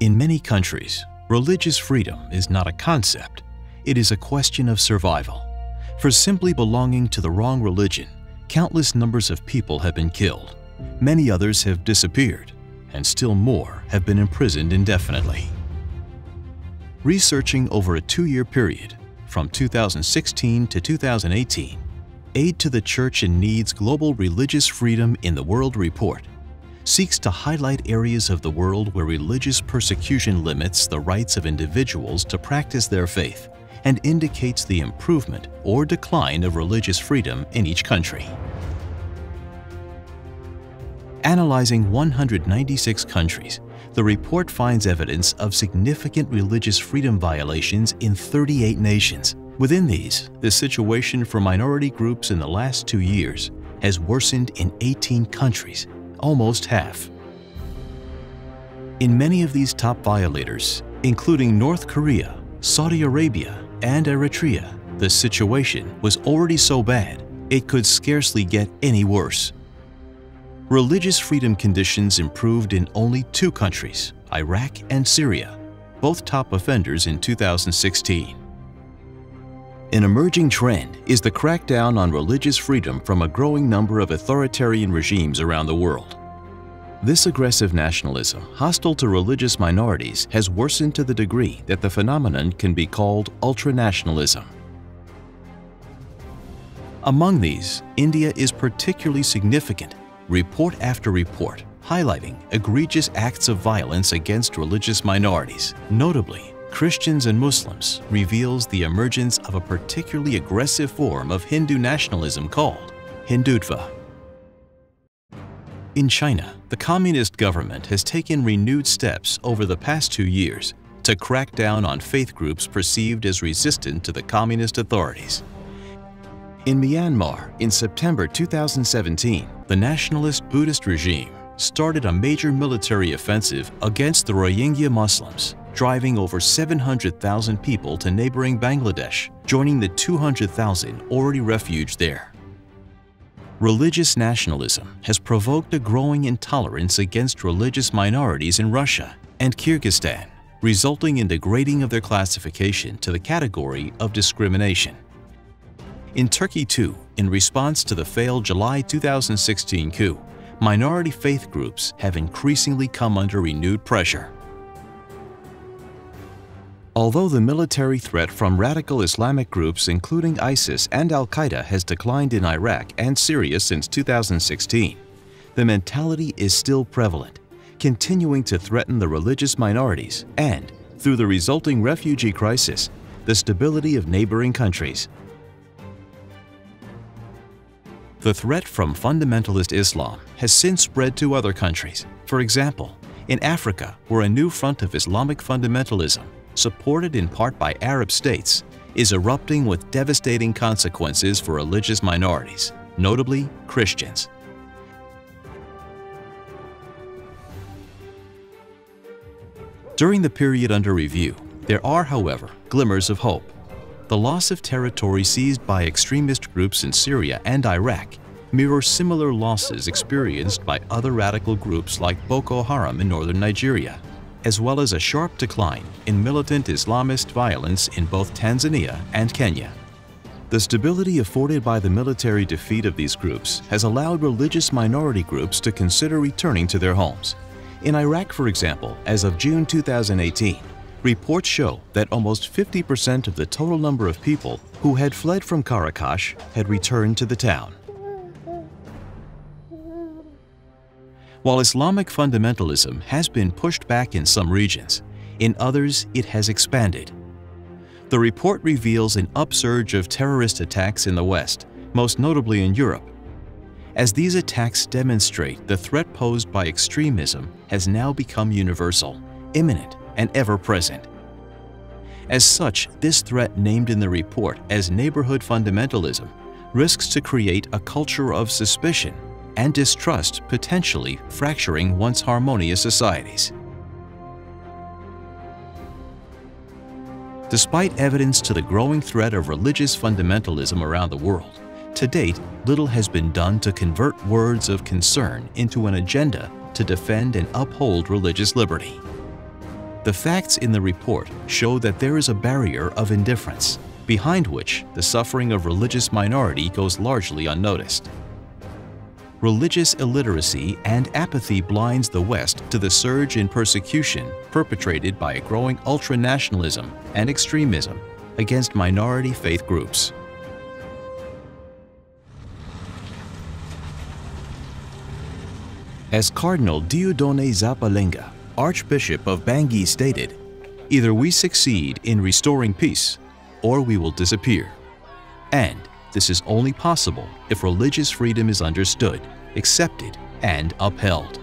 In many countries, religious freedom is not a concept, it is a question of survival. For simply belonging to the wrong religion, countless numbers of people have been killed, many others have disappeared, and still more have been imprisoned indefinitely. Researching over a 2-year period, from 2016 to 2018, Aid to the Church in Need's Global Religious Freedom in the World report seeks to highlight areas of the world where religious persecution limits the rights of individuals to practice their faith and indicates the improvement or decline of religious freedom in each country. Analyzing 196 countries, the report finds evidence of significant religious freedom violations in 38 nations. Within these, the situation for minority groups in the last 2 years has worsened in 18 countries, almost half. In many of these top violators, including North Korea, Saudi Arabia, and Eritrea, the situation was already so bad it could scarcely get any worse. Religious freedom conditions improved in only 2 countries, Iraq and Syria, both top offenders in 2016. An emerging trend is the crackdown on religious freedom from a growing number of authoritarian regimes around the world. This aggressive nationalism, hostile to religious minorities, has worsened to the degree that the phenomenon can be called ultranationalism. Among these, India is particularly significant, report after report highlighting egregious acts of violence against religious minorities, notably Christians and Muslims, reveals the emergence of a particularly aggressive form of Hindu nationalism called Hindutva. In China, the communist government has taken renewed steps over the past 2 years to crack down on faith groups perceived as resistant to the communist authorities. In Myanmar, in September 2017, the nationalist Buddhist regime started a major military offensive against the Rohingya Muslims, driving over 700,000 people to neighboring Bangladesh, joining the 200,000 already refuged there. Religious nationalism has provoked a growing intolerance against religious minorities in Russia and Kyrgyzstan, resulting in degrading of their classification to the category of discrimination. In Turkey too, in response to the failed July 2016 coup, minority faith groups have increasingly come under renewed pressure. Although the military threat from radical Islamic groups including ISIS and Al-Qaeda has declined in Iraq and Syria since 2016, the mentality is still prevalent, continuing to threaten the religious minorities and, through the resulting refugee crisis, the stability of neighboring countries. The threat from fundamentalist Islam has since spread to other countries. For example, in Africa, where a new front of Islamic fundamentalism, supported in part by Arab states, is erupting with devastating consequences for religious minorities, notably Christians. During the period under review, there are, however, glimmers of hope. The loss of territory seized by extremist groups in Syria and Iraq mirrors similar losses experienced by other radical groups like Boko Haram in northern Nigeria, as well as a sharp decline in militant Islamist violence in both Tanzania and Kenya. The stability afforded by the military defeat of these groups has allowed religious minority groups to consider returning to their homes. In Iraq, for example, as of June 2018, reports show that almost 50% of the total number of people who had fled from Qaraqosh had returned to the town. While Islamic fundamentalism has been pushed back in some regions, in others it has expanded. The report reveals an upsurge of terrorist attacks in the West, most notably in Europe. As these attacks demonstrate, the threat posed by extremism has now become universal, imminent, and ever-present. As such, this threat named in the report as neighborhood fundamentalism risks to create a culture of suspicion and distrust, potentially fracturing once harmonious societies. Despite evidence to the growing threat of religious fundamentalism around the world, to date, little has been done to convert words of concern into an agenda to defend and uphold religious liberty. The facts in the report show that there is a barrier of indifference, behind which the suffering of religious minority goes largely unnoticed. Religious illiteracy and apathy blinds the West to the surge in persecution perpetrated by a growing ultranationalism and extremism against minority faith groups. As Cardinal Dieudonné Zapalenga, Archbishop of Bangui, stated, "Either we succeed in restoring peace, or we will disappear. And this is only possible if religious freedom is understood, accepted, and upheld."